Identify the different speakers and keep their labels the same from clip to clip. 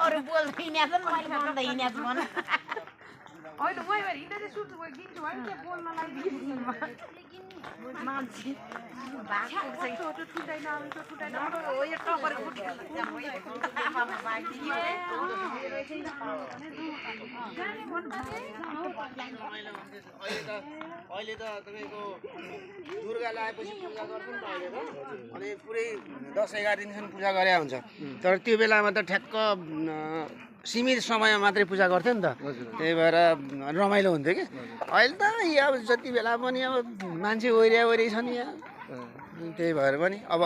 Speaker 1: अरू बोल्दैन मैले बोल्दैन मन
Speaker 2: होइन म हिँड्दै चाहिँ सुत्छु गिन्छु है त्यो बोल्नलाई मान्छे छोटो छुट्दैन
Speaker 1: यो टपर
Speaker 3: अहिले त तपाईको दुर्गा लागेपछि पूजा गर्छ नि त अहिले त अनि पुरै 10-11 दिनसम्म पूजा गरे हुन्छ तर त्यो बेलामा त ठ्याक्क सीमित समयमा मात्रै पूजा गर्थ्यो नि त त्यही भएर रमाइलो हुन्थ्यो कि अहिले त अब जति बेला पनि अब मान्छे ओरिया छ नि यहाँ त्यही भएर पनि अब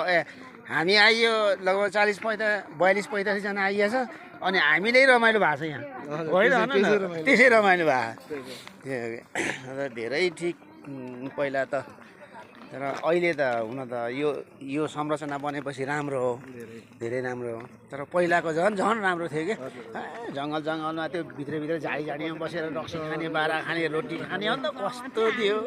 Speaker 3: हामी आइयो लगभग 42-45 जना आइएछ अनि हामीले रमाइलो भएको छ यहाँ होइन त्यसै रमाइलो भएको धेरै ठिक पहिला त तर अहिले त हुन त यो संरचना बनेपछि राम्रो हो धेरै राम्रो हो तर पहिलाको झन् राम्रो थियो कि जङ्गलमा त्यो भित्रभित्र झाडीमा बसेर रक्सी खाने बारा खाने रोटी खाने अन्त कस्तो थियो